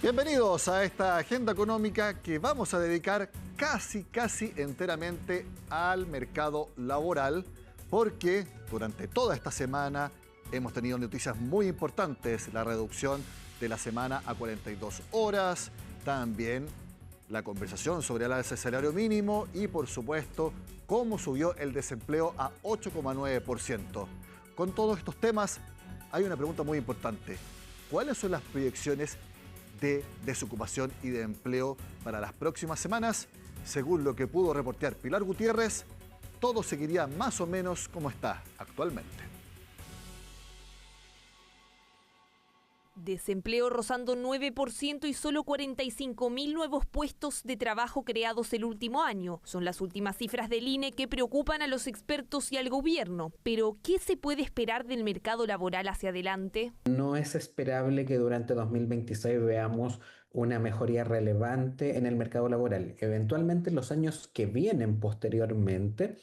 Bienvenidos a esta agenda económica que vamos a dedicar casi enteramente al mercado laboral, porque durante toda esta semana hemos tenido noticias muy importantes: la reducción de la semana a 42 horas, también la conversación sobre el alza del salario mínimo y, por supuesto, cómo subió el desempleo a 8,9%. Con todos estos temas hay una pregunta muy importante: ¿cuáles son las proyecciones de desocupación y de empleo para las próximas semanas? Según lo que pudo reportear Pilar Gutiérrez, todo seguiría más o menos como está actualmente. Desempleo rozando 9% y solo 45.000 nuevos puestos de trabajo creados el último año. Son las últimas cifras del INE que preocupan a los expertos y al gobierno. Pero, ¿qué se puede esperar del mercado laboral hacia adelante? No es esperable que durante 2026 veamos una mejoría relevante en el mercado laboral. Eventualmente, en los años que vienen posteriormente,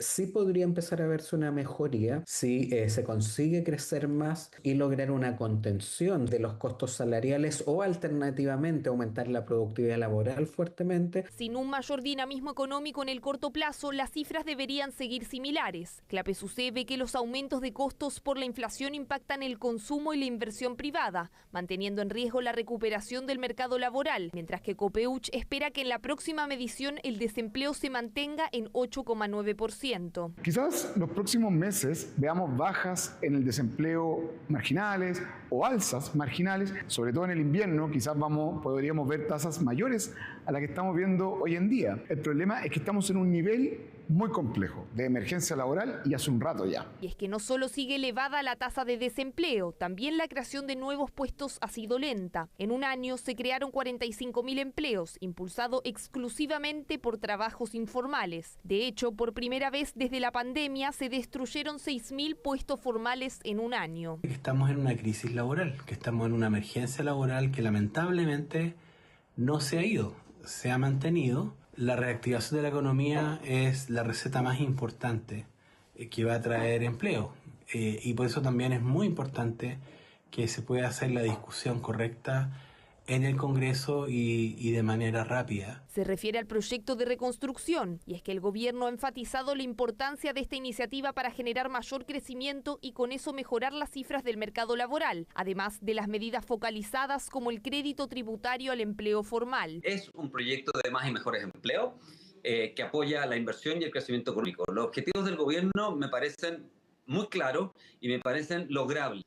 sí podría empezar a verse una mejoría si se consigue crecer más y lograr una contención de los costos salariales o alternativamente aumentar la productividad laboral fuertemente. Sin un mayor dinamismo económico en el corto plazo, las cifras deberían seguir similares. CLAPES-UC ve que los aumentos de costos por la inflación impactan el consumo y la inversión privada, manteniendo en riesgo la recuperación del mercado laboral, mientras que Copeuch espera que en la próxima medición el desempleo se mantenga en 8,9%. Quizás los próximos meses veamos bajas en el desempleo marginales o alzas marginales, sobre todo en el invierno. Quizás podríamos ver tasas mayores a las que estamos viendo hoy en día. El problema es que estamos en un nivel muy complejo de emergencia laboral y hace un rato ya. Y es que no solo sigue elevada la tasa de desempleo, también la creación de nuevos puestos ha sido lenta. En un año se crearon 45.000 empleos, impulsado exclusivamente por trabajos informales. De hecho, por primera vez desde la pandemia se destruyeron 6.000 puestos formales en un año. Estamos en una crisis laboral, que estamos en una emergencia laboral que lamentablemente no se ha ido, se ha mantenido. La reactivación de la economía es la receta más importante que va a traer empleo, y por eso también es muy importante que se pueda hacer la discusión correcta en el Congreso y de manera rápida. Se refiere al proyecto de reconstrucción, y es que el gobierno ha enfatizado la importancia de esta iniciativa para generar mayor crecimiento y con eso mejorar las cifras del mercado laboral, además de las medidas focalizadas como el crédito tributario al empleo formal. Es un proyecto de más y mejores empleos que apoya la inversión y el crecimiento económico. Los objetivos del gobierno me parecen muy claros y me parecen logrables.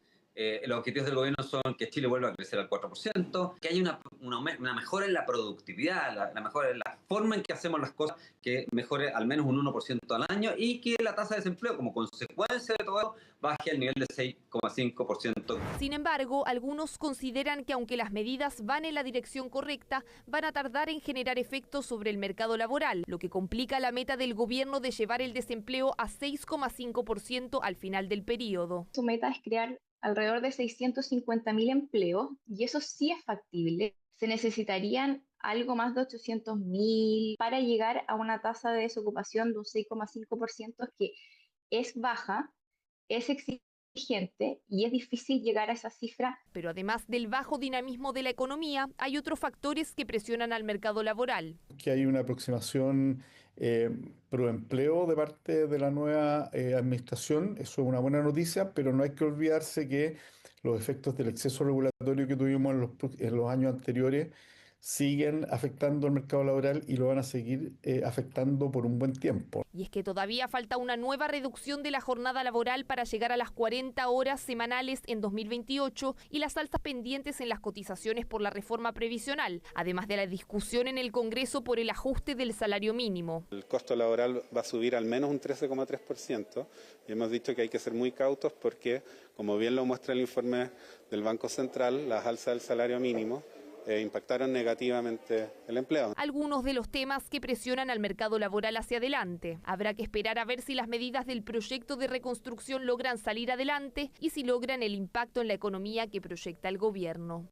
Los objetivos del gobierno son que Chile vuelva a crecer al 4%, que haya una mejora en la productividad, la mejora en la forma en que hacemos las cosas, que mejore al menos un 1% al año y que la tasa de desempleo, como consecuencia de todo eso, baje al nivel de 6,5%. Sin embargo, algunos consideran que aunque las medidas van en la dirección correcta, van a tardar en generar efectos sobre el mercado laboral, lo que complica la meta del gobierno de llevar el desempleo a 6,5% al final del periodo. Su meta es crear alrededor de 650.000 empleos, y eso sí es factible. Se necesitarían algo más de 800.000 para llegar a una tasa de desocupación de un 6,5%, que es baja, es exigente y es difícil llegar a esa cifra. Pero además del bajo dinamismo de la economía, hay otros factores que presionan al mercado laboral. Que hay una aproximación proempleo de parte de la nueva administración. Eso es una buena noticia, pero no hay que olvidarse que los efectos del exceso regulatorio que tuvimos en los años anteriores siguen afectando al mercado laboral y lo van a seguir afectando por un buen tiempo. Y es que todavía falta una nueva reducción de la jornada laboral para llegar a las 40 horas semanales en 2028 y las altas pendientes en las cotizaciones por la reforma previsional, además de la discusión en el Congreso por el ajuste del salario mínimo. El costo laboral va a subir al menos un 13,3% y hemos dicho que hay que ser muy cautos porque, como bien lo muestra el informe del Banco Central, las alzas del salario mínimo impactaron negativamente el empleo. Algunos de los temas que presionan al mercado laboral hacia adelante. Habrá que esperar a ver si las medidas del proyecto de reconstrucción logran salir adelante y si logran el impacto en la economía que proyecta el gobierno.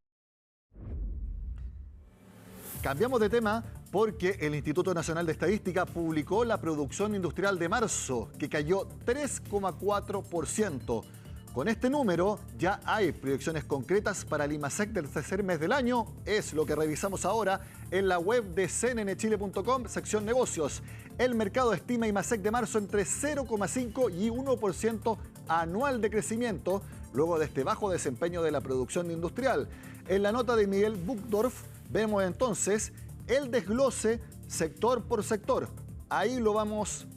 Cambiamos de tema porque el Instituto Nacional de Estadística publicó la producción industrial de marzo, que cayó 3,4%. Con este número ya hay proyecciones concretas para el IMASEC del tercer mes del año. Es lo que revisamos ahora en la web de cnnchile.com, sección negocios. El mercado estima IMASEC de marzo entre 0,5 y 1% anual de crecimiento, luego de este bajo desempeño de la producción industrial. En la nota de Miguel Buchdorf vemos entonces el desglose sector por sector. Ahí lo vamos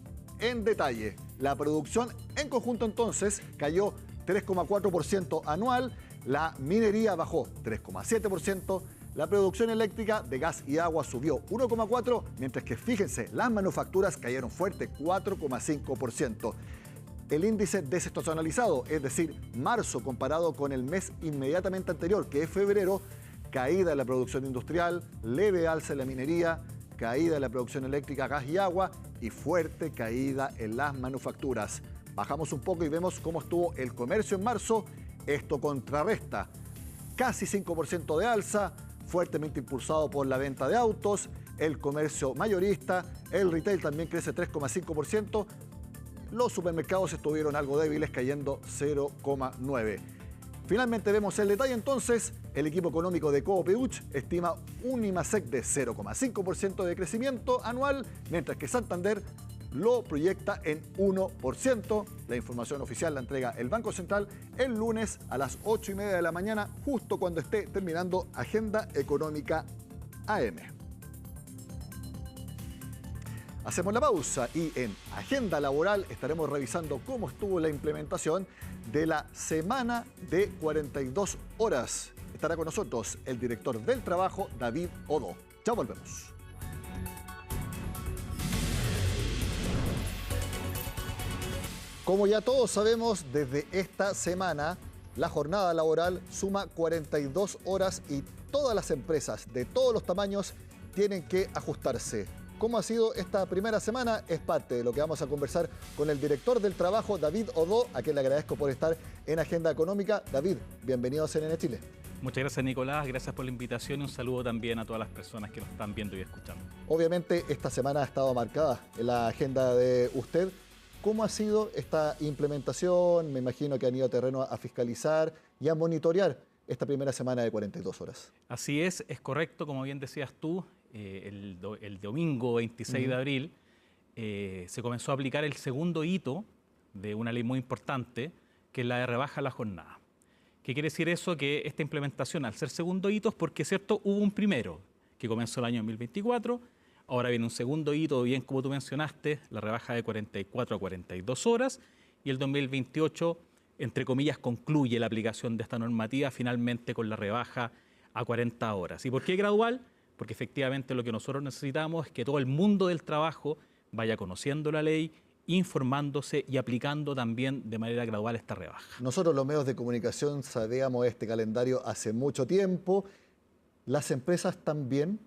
en detalle. La producción en conjunto entonces cayó 3,4% anual, la minería bajó 3,7%, la producción eléctrica de gas y agua subió 1,4%, mientras que, fíjense, las manufacturas cayeron fuerte 4,5%. El índice desestacionalizado, es decir, marzo comparado con el mes inmediatamente anterior, que es febrero, caída en la producción industrial, leve alza en la minería, caída en la producción eléctrica, gas y agua y fuerte caída en las manufacturas. Bajamos un poco y vemos cómo estuvo el comercio en marzo. Esto contrarresta casi 5% de alza, fuertemente impulsado por la venta de autos, el comercio mayorista, el retail también crece 3,5%. Los supermercados estuvieron algo débiles, cayendo 0,9%. Finalmente vemos el detalle entonces. El equipo económico de Coopeuch estima un IMASEC de 0,5% de crecimiento anual, mientras que Santander lo proyecta en 1%. La información oficial la entrega el Banco Central el lunes a las 8:30 de la mañana, justo cuando esté terminando Agenda Económica AM. Hacemos la pausa y en Agenda Laboral estaremos revisando cómo estuvo la implementación de la semana de 42 horas. Estará con nosotros el director del trabajo, David Odo. Ya volvemos. Como ya todos sabemos, desde esta semana la jornada laboral suma 42 horas y todas las empresas de todos los tamaños tienen que ajustarse. ¿Cómo ha sido esta primera semana? Es parte de lo que vamos a conversar con el director del trabajo, David Odo, a quien le agradezco por estar en Agenda Económica. David, bienvenido a CNN Chile. Muchas gracias, Nicolás. Gracias por la invitación y un saludo también a todas las personas que nos están viendo y escuchando. Obviamente, esta semana ha estado marcada en la agenda de usted. ¿Cómo ha sido esta implementación? Me imagino que han ido a terreno a fiscalizar y a monitorear esta primera semana de 42 horas. Así es correcto, como bien decías tú, el domingo 26 de abril se comenzó a aplicar el segundo hito de una ley muy importante, que es la de rebaja a la jornada. ¿Qué quiere decir eso? Que esta implementación, al ser segundo hito, es porque, cierto, hubo un primero, que comenzó el año 2024, ahora viene un segundo hito, bien como tú mencionaste, la rebaja de 44 a 42 horas, y el 2028, entre comillas, concluye la aplicación de esta normativa finalmente con la rebaja a 40 horas. ¿Y por qué gradual? Porque efectivamente lo que nosotros necesitamos es que todo el mundo del trabajo vaya conociendo la ley, informándose y aplicando también de manera gradual esta rebaja. Nosotros los medios de comunicación sabíamos este calendario hace mucho tiempo. ¿Las empresas también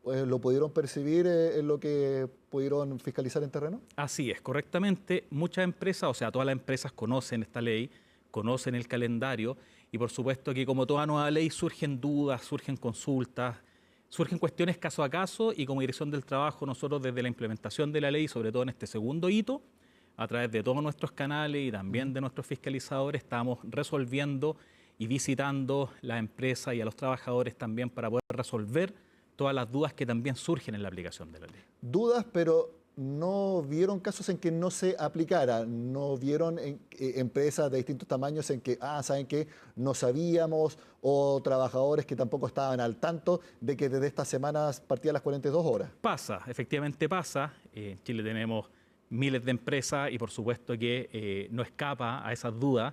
lo pudieron percibir en lo que pudieron fiscalizar en terreno? Así es, correctamente. Muchas empresas, o sea, todas las empresas conocen esta ley, conocen el calendario y por supuesto que como toda nueva ley surgen dudas, surgen consultas, surgen cuestiones caso a caso y como Dirección del Trabajo nosotros desde la implementación de la ley, sobre todo en este segundo hito, a través de todos nuestros canales y también de nuestros fiscalizadores, estamos resolviendo y visitando las empresas y a los trabajadores también para poder resolver todas las dudas que también surgen en la aplicación de la ley. Dudas, pero no vieron casos en que no se aplicara, no vieron empresas de distintos tamaños en que, ¿saben qué? No sabíamos, o trabajadores que tampoco estaban al tanto de que desde estas semanas partían las 42 horas. Pasa, efectivamente pasa. En Chile tenemos miles de empresas y por supuesto que no escapa a esas dudas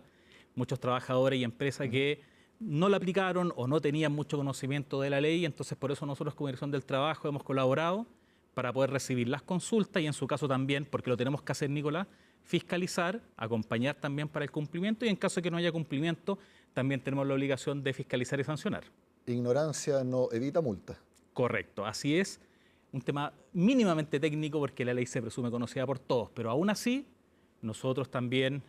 muchos trabajadores y empresas que no la aplicaron o no tenían mucho conocimiento de la ley, entonces por eso nosotros como Dirección del Trabajo hemos colaborado para poder recibir las consultas y en su caso también, porque lo tenemos que hacer, Nicolás, fiscalizar, acompañar también para el cumplimiento y en caso de que no haya cumplimiento, también tenemos la obligación de fiscalizar y sancionar. Ignorancia no evita multa. Correcto, así es. Un tema mínimamente técnico porque la ley se presume conocida por todos, pero aún así nosotros también,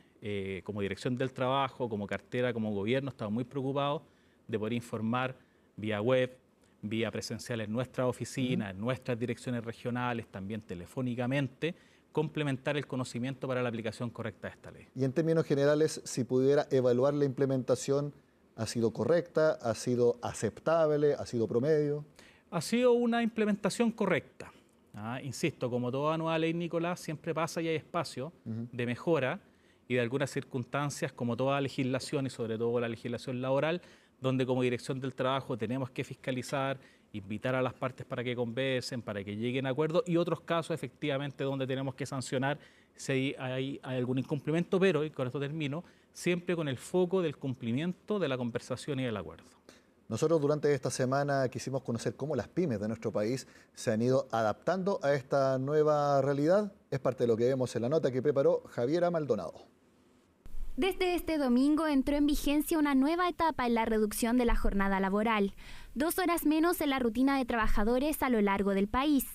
como Dirección del Trabajo, como cartera, como gobierno, estamos muy preocupados de poder informar vía web, vía presencial en nuestras oficinas, en nuestras direcciones regionales, también telefónicamente, complementar el conocimiento para la aplicación correcta de esta ley. Y en términos generales, si pudiera evaluar la implementación, ¿ha sido correcta? ¿Ha sido aceptable? ¿Ha sido promedio? Ha sido una implementación correcta. Insisto, como toda nueva ley, Nicolás, siempre pasa y hay espacio de mejora y de algunas circunstancias, como toda legislación y sobre todo la legislación laboral, donde como Dirección del Trabajo tenemos que fiscalizar, invitar a las partes para que conversen, para que lleguen a acuerdos, y otros casos efectivamente donde tenemos que sancionar si hay algún incumplimiento, pero, y con esto termino, siempre con el foco del cumplimiento de la conversación y del acuerdo. Nosotros durante esta semana quisimos conocer cómo las pymes de nuestro país se han ido adaptando a esta nueva realidad. Es parte de lo que vemos en la nota que preparó Javiera Maldonado. Desde este domingo entró en vigencia una nueva etapa en la reducción de la jornada laboral. 2 horas menos en la rutina de trabajadores a lo largo del país.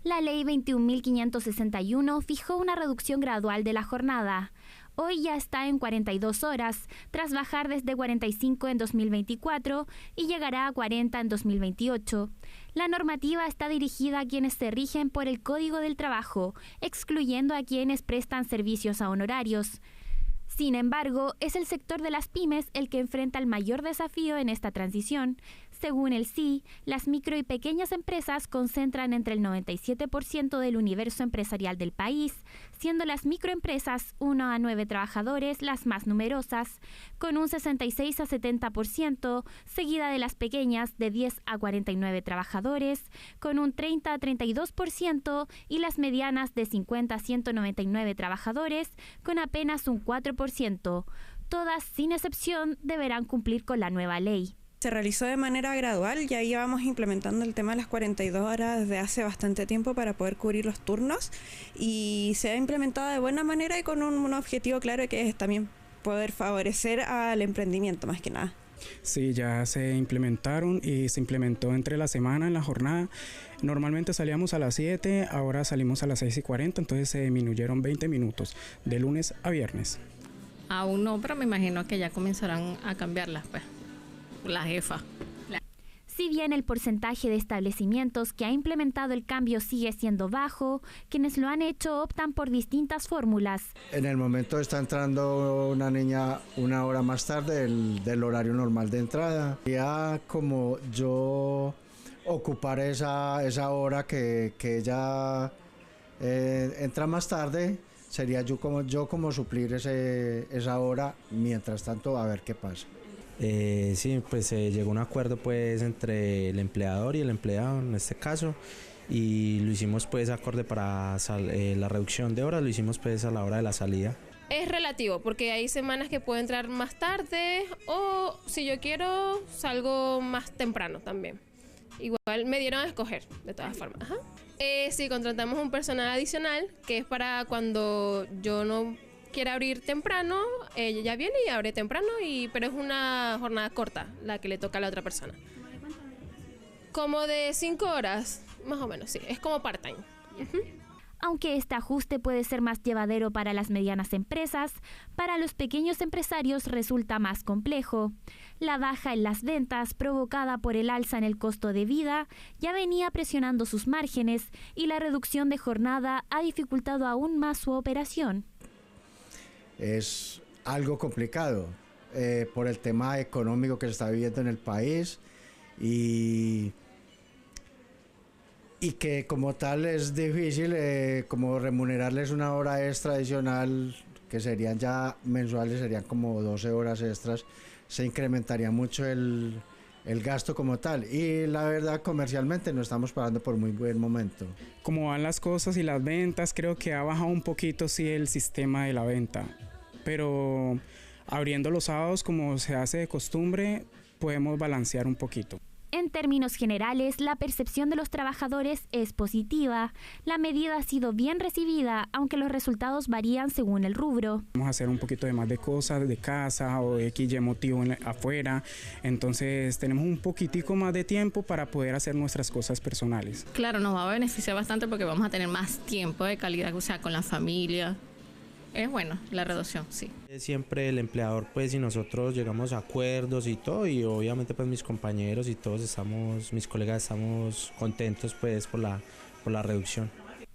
La Ley 21.561 fijó una reducción gradual de la jornada. Hoy ya está en 42 horas, tras bajar desde 45 en 2024 y llegará a 40 en 2028. La normativa está dirigida a quienes se rigen por el Código del Trabajo, excluyendo a quienes prestan servicios a honorarios. Sin embargo, es el sector de las pymes el que enfrenta el mayor desafío en esta transición. Según el CIE, las micro y pequeñas empresas concentran entre el 97% del universo empresarial del país, siendo las microempresas 1 a 9 trabajadores las más numerosas, con un 66 a 70%, seguida de las pequeñas de 10 a 49 trabajadores, con un 30 a 32%, y las medianas de 50 a 199 trabajadores, con apenas un 4%. Todas, sin excepción, deberán cumplir con la nueva ley. Se realizó de manera gradual, ya íbamos implementando el tema de las 42 horas desde hace bastante tiempo para poder cubrir los turnos, y se ha implementado de buena manera y con un objetivo claro, que es también poder favorecer al emprendimiento más que nada. Sí, ya se implementaron y se implementó entre la semana en la jornada. Normalmente salíamos a las 7, ahora salimos a las 6:40, entonces se disminuyeron 20 minutos de lunes a viernes. Aún no, pero me imagino que ya comenzarán a cambiarlas, pues. La jefa. Si bien el porcentaje de establecimientos que ha implementado el cambio sigue siendo bajo, quienes lo han hecho optan por distintas fórmulas. En el momento está entrando una niña 1 hora más tarde del horario normal de entrada. Ya como yo ocupar esa hora que ella entra más tarde, sería yo como suplir esa hora, mientras tanto a ver qué pasa. Sí, pues llegó a un acuerdo pues entre el empleador y el empleado en este caso, y lo hicimos pues acorde para la reducción de horas, lo hicimos pues a la hora de la salida. Es relativo, porque hay semanas que puedo entrar más tarde, o si yo quiero salgo más temprano también. Igual me dieron a escoger, de todas formas. Sí, contratamos un personal adicional, que es para cuando yo no quiera abrir temprano, ella ya viene y abre temprano, pero es una jornada corta la que le toca a la otra persona. Como de 5 horas, más o menos, sí, es como part-time. Aunque este ajuste puede ser más llevadero para las medianas empresas, para los pequeños empresarios resulta más complejo. La baja en las ventas provocada por el alza en el costo de vida ya venía presionando sus márgenes, y la reducción de jornada ha dificultado aún más su operación. Es algo complicado por el tema económico que se está viviendo en el país, y que como tal es difícil como remunerarles 1 hora extra adicional, que serían ya mensuales, serían como 12 horas extras. Se incrementaría mucho el gasto como tal, y la verdad comercialmente no estamos pasando por muy buen momento. Como van las cosas y las ventas, creo que ha bajado un poquito sí el sistema de la venta, pero abriendo los sábados como se hace de costumbre podemos balancear un poquito. En términos generales, la percepción de los trabajadores es positiva. La medida ha sido bien recibida, aunque los resultados varían según el rubro. Vamos a hacer un poquito de más de cosas de casa o de X motivo afuera, entonces tenemos un poquitico más de tiempo para poder hacer nuestras cosas personales. Claro, nos va a beneficiar bastante porque vamos a tener más tiempo de calidad, o sea, con la familia. Es bueno la reducción, sí. Siempre el empleador pues y nosotros llegamos a acuerdos y todo, y obviamente pues mis compañeros y todos mis colegas estamos contentos pues por la reducción.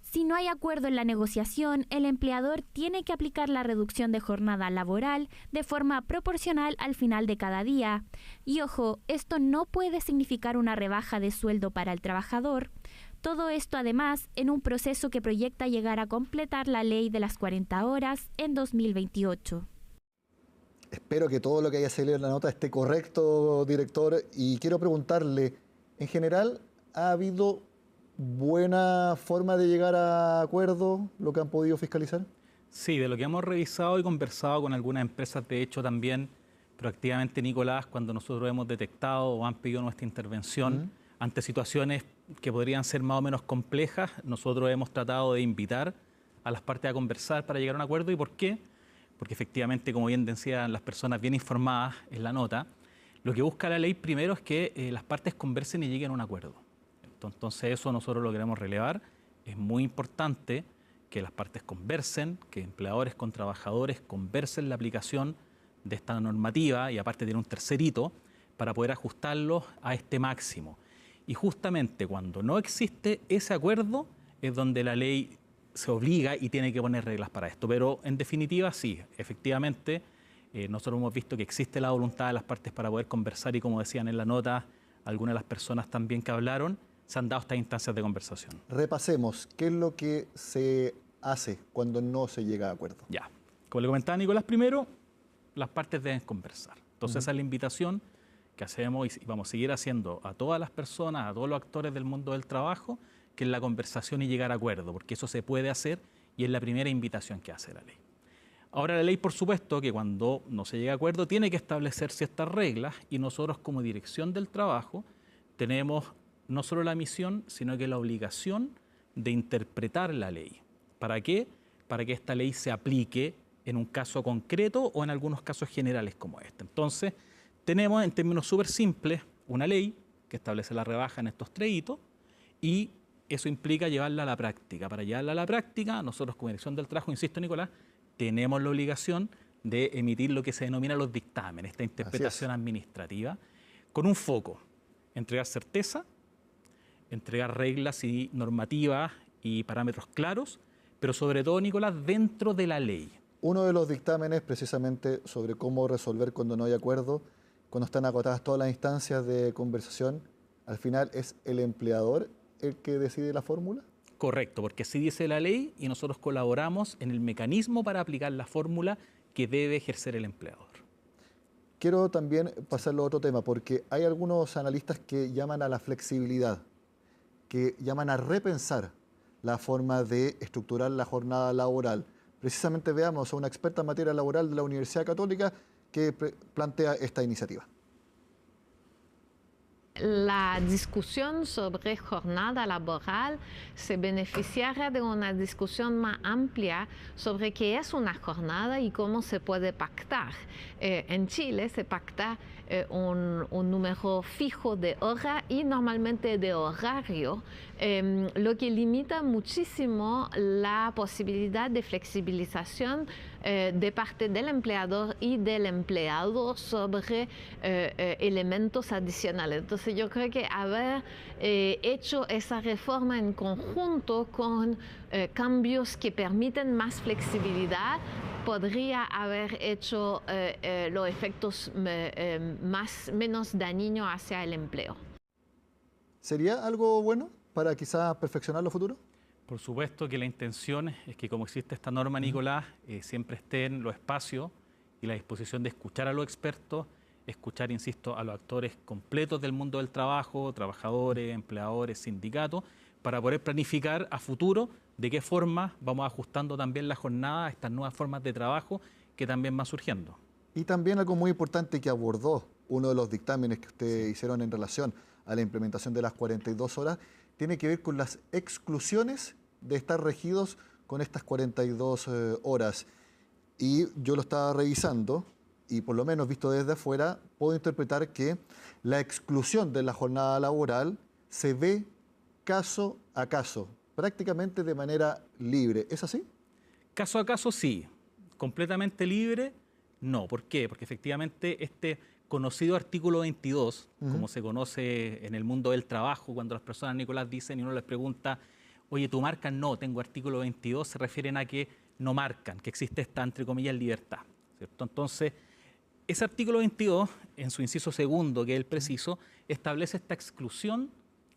Si no hay acuerdo en la negociación, el empleador tiene que aplicar la reducción de jornada laboral de forma proporcional al final de cada día. Y ojo, esto no puede significar una rebaja de sueldo para el trabajador. Todo esto además en un proceso que proyecta llegar a completar la ley de las 40 horas en 2028. Espero que todo lo que haya salido en la nota esté correcto, director, y quiero preguntarle, en general, ¿ha habido buena forma de llegar a acuerdo, lo que han podido fiscalizar? Sí, de lo que hemos revisado y conversado con algunas empresas, de hecho también proactivamente, Nicolás, cuando nosotros hemos detectado o han pedido nuestra intervención ante situaciones que podrían ser más o menos complejas, nosotros hemos tratado de invitar a las partes a conversar para llegar a un acuerdo. ¿Y por qué? Porque efectivamente, como bien decían las personas bien informadas en la nota, lo que busca la ley primero es que las partes conversen y lleguen a un acuerdo. Entonces eso nosotros lo queremos relevar. Es muy importante que las partes conversen, que empleadores con trabajadores conversen la aplicación de esta normativa y aparte tiene un tercer hito para poder ajustarlos a este máximo. Y justamente cuando no existe ese acuerdo es donde la ley se obliga y tiene que poner reglas para esto. Pero en definitiva sí, efectivamente nosotros hemos visto que existe la voluntad de las partes para poder conversar y como decían en la nota algunas de las personas también que hablaron, se han dado estas instancias de conversación. Repasemos, ¿qué es lo que se hace cuando no se llega a acuerdo? Ya, como le comentaba Nicolás, primero, las partes deben conversar. Entonces esa es la invitación que hacemos y vamos a seguir haciendo a todas las personas, a todos los actores del mundo del trabajo, que es la conversación y llegar a acuerdo, porque eso se puede hacer y es la primera invitación que hace la ley. Ahora la ley, por supuesto, que cuando no se llega a acuerdo tiene que establecer ciertas reglas y nosotros como Dirección del Trabajo tenemos no solo la misión, sino que la obligación de interpretar la ley. ¿Para qué? Para que esta ley se aplique en un caso concreto o en algunos casos generales como este. Entonces, tenemos en términos súper simples una ley que establece la rebaja en estos 3 hitos y eso implica llevarla a la práctica. Para llevarla a la práctica, nosotros como Dirección del Trabajo, insisto Nicolás, tenemos la obligación de emitir lo que se denomina los dictámenes, esta interpretación administrativa, con un foco, entregar certeza, entregar reglas y normativas y parámetros claros, pero sobre todo, Nicolás, dentro de la ley. Uno de los dictámenes, precisamente, sobre cómo resolver cuando no hay acuerdo, cuando están agotadas todas las instancias de conversación, al final es el empleador el que decide la fórmula. Correcto, porque así dice la ley y nosotros colaboramos en el mecanismo para aplicar la fórmula que debe ejercer el empleador. Quiero también pasarlo a otro tema, porque hay algunos analistas que llaman a la flexibilidad, que llaman a repensar la forma de estructurar la jornada laboral. Precisamente veamos a una experta en materia laboral de la Universidad Católica que plantea esta iniciativa. La discusión sobre jornada laboral se beneficiará de una discusión más amplia sobre qué es una jornada y cómo se puede pactar. En Chile se pacta un número fijo de hora y normalmente de horario, lo que limita muchísimo la posibilidad de flexibilización de parte del empleador y del empleado sobre elementos adicionales. Entonces yo creo que haber hecho esa reforma en conjunto con cambios que permiten más flexibilidad podría haber hecho los efectos menos dañinos hacia el empleo. ¿Sería algo bueno para quizás perfeccionar lo futuro? Por supuesto que la intención es que, como existe esta norma, Nicolás, siempre estén los espacios y la disposición de escuchar a los expertos, escuchar, insisto, a los actores completos del mundo del trabajo, trabajadores, empleadores, sindicatos, para poder planificar a futuro de qué forma vamos ajustando también la jornada a estas nuevas formas de trabajo que también van surgiendo. Y también algo muy importante que abordó uno de los dictámenes que ustedes hicieron en relación a la implementación de las 42 horas, tiene que ver con las exclusiones de estar regidos con estas 42 horas. Y yo lo estaba revisando y por lo menos visto desde afuera, puedo interpretar que la exclusión de la jornada laboral se ve caso a caso, prácticamente de manera libre. ¿Es así? Caso a caso sí, completamente libre no. ¿Por qué? Porque efectivamente este conocido artículo 22, como se conoce en el mundo del trabajo, cuando las personas, Nicolás, dicen y uno les pregunta, oye, tú marcas, no, tengo artículo 22, se refieren a que no marcan, que existe esta, entre comillas, libertad, ¿cierto? Entonces, ese artículo 22, en su inciso segundo, que es el preciso, establece esta exclusión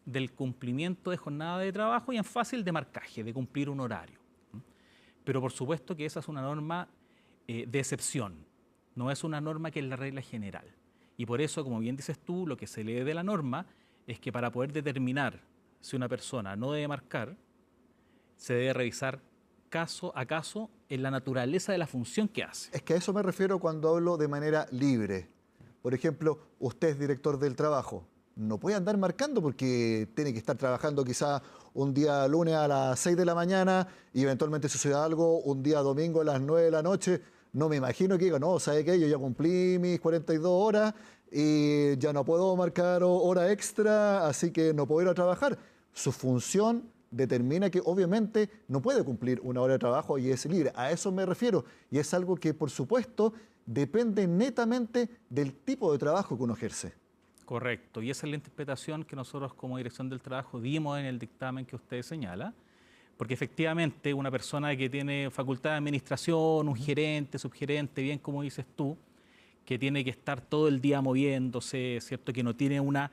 del cumplimiento de jornada de trabajo y en fácil de marcaje, de cumplir un horario. Pero por supuesto que esa es una norma de excepción, no es una norma que es la regla general. Y por eso, como bien dices tú, lo que se lee de la norma es que para poder determinar si una persona no debe marcar, se debe revisar caso a caso en la naturaleza de la función que hace. Es que a eso me refiero cuando hablo de manera libre. Por ejemplo, usted es director del trabajo. No puede andar marcando porque tiene que estar trabajando quizá un día lunes a las 6 de la mañana y eventualmente suceda algo un día domingo a las 9 de la noche. No me imagino que diga, no, ¿sabe qué? Yo ya cumplí mis 42 horas y ya no puedo marcar hora extra, así que no puedo ir a trabajar. Su función determina que obviamente no puede cumplir una hora de trabajo y es libre. A eso me refiero. Y es algo que, por supuesto, depende netamente del tipo de trabajo que uno ejerce. Correcto, y esa es la interpretación que nosotros como Dirección del Trabajo dimos en el dictamen que usted señala, porque efectivamente una persona que tiene facultad de administración, un gerente, subgerente, bien como dices tú, que tiene que estar todo el día moviéndose, ¿cierto? Que no tiene una,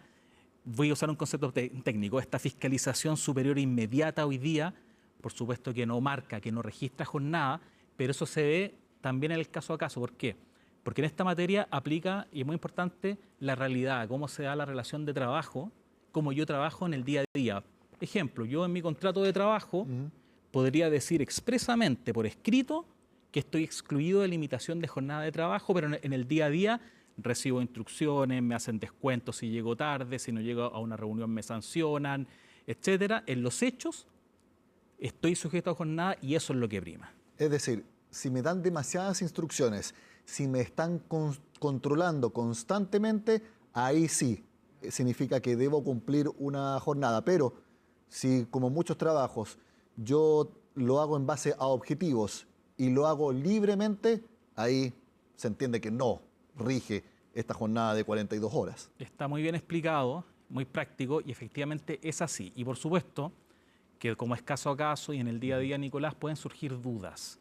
voy a usar un concepto técnico, esta fiscalización superior inmediata hoy día, por supuesto que no marca, que no registra jornada, pero eso se ve también en el caso a caso. ¿Por qué? Porque en esta materia aplica, y es muy importante, la realidad, cómo se da la relación de trabajo, cómo yo trabajo en el día a día. Ejemplo, yo en mi contrato de trabajo podría decir expresamente por escrito que estoy excluido de limitación de jornada de trabajo, pero en el día a día recibo instrucciones, me hacen descuentos si llego tarde, si no llego a una reunión me sancionan, etcétera. En los hechos estoy sujeto a jornada y eso es lo que prima. Es decir, si me dan demasiadas instrucciones, si me están controlando constantemente, ahí sí significa que debo cumplir una jornada. Pero si, como muchos trabajos, yo lo hago en base a objetivos y lo hago libremente, ahí se entiende que no rige esta jornada de 42 horas. Está muy bien explicado, muy práctico y efectivamente es así. Y por supuesto que como es caso a caso y en el día a día, Nicolás, pueden surgir dudas.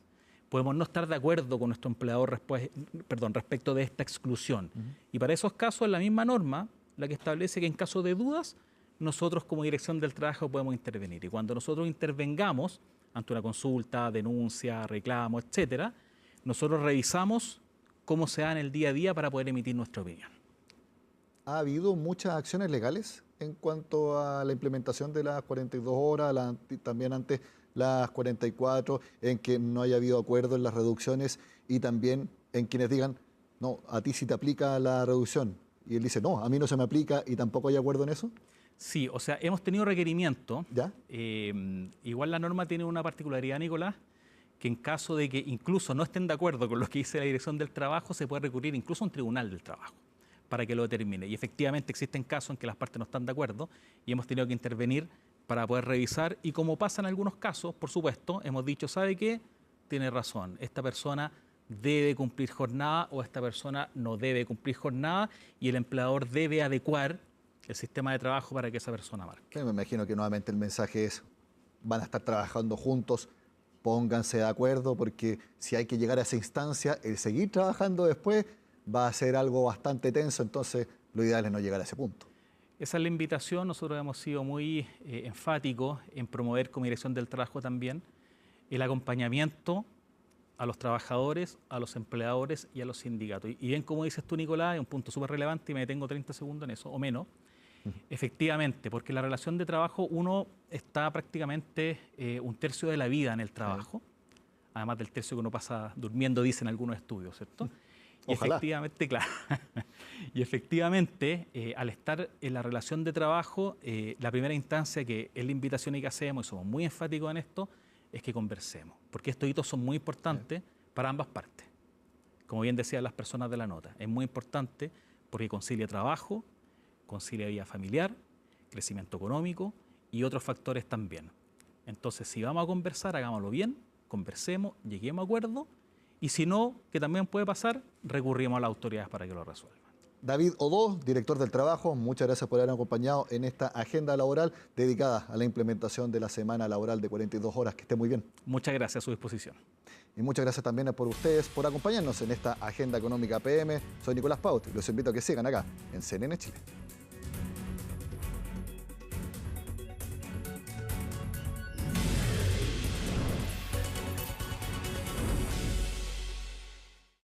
Podemos no estar de acuerdo con nuestro empleador respecto de esta exclusión. Y para esos casos es la misma norma la que establece que en caso de dudas, nosotros como Dirección del Trabajo podemos intervenir. Y cuando nosotros intervengamos ante una consulta, denuncia, reclamo, etcétera, nosotros revisamos cómo se da en el día a día para poder emitir nuestra opinión. ¿Ha habido muchas acciones legales en cuanto a la implementación de las 42 horas, también antes las 44, en que no haya habido acuerdo en las reducciones y también en quienes digan, no, a ti sí te aplica la reducción? Y él dice, no, a mí no se me aplica y tampoco hay acuerdo en eso. Sí, o sea, hemos tenido requerimiento. ¿Ya? Igual la norma tiene una particularidad, Nicolás, que en caso de que incluso no estén de acuerdo con lo que dice la Dirección del Trabajo, se puede recurrir incluso a un tribunal del trabajo para que lo determine. Y efectivamente existen casos en que las partes no están de acuerdo y hemos tenido que intervenir para poder revisar. Y como pasa en algunos casos, por supuesto, hemos dicho, ¿sabe qué? Tiene razón, esta persona debe cumplir jornada o esta persona no debe cumplir jornada y el empleador debe adecuar el sistema de trabajo para que esa persona marque. Me imagino que nuevamente el mensaje es, van a estar trabajando juntos, pónganse de acuerdo, porque si hay que llegar a esa instancia, el seguir trabajando después va a ser algo bastante tenso, entonces lo ideal es no llegar a ese punto. Esa es la invitación, nosotros hemos sido muy enfáticos en promover como Dirección del Trabajo también el acompañamiento a los trabajadores, a los empleadores y a los sindicatos. Y bien como dices tú, Nicolás, es un punto súper relevante y me detengo 30 segundos en eso, o menos. Efectivamente, porque la relación de trabajo, uno está prácticamente un tercio de la vida en el trabajo, además del tercio que uno pasa durmiendo, dicen algunos estudios, ¿cierto? Y Ojalá. efectivamente, claro, y efectivamente, al estar en la relación de trabajo, la primera instancia que es la invitación y que hacemos, y somos muy enfáticos en esto, es que conversemos, porque estos hitos son muy importantes para ambas partes. Como bien decían las personas de la nota, es muy importante porque concilia trabajo, concilia vida familiar, crecimiento económico y otros factores también. Entonces, si vamos a conversar, hagámoslo bien, conversemos, lleguemos a acuerdo y si no, que también puede pasar, recurrimos a las autoridades para que lo resuelvan. David Odó, director del Trabajo, muchas gracias por haber acompañado en esta agenda laboral dedicada a la implementación de la semana laboral de 42 horas. Que esté muy bien. Muchas gracias, a su disposición. Y muchas gracias también por ustedes por acompañarnos en esta Agenda Económica PM. Soy Nicolás Paut y los invito a que sigan acá en CNN Chile.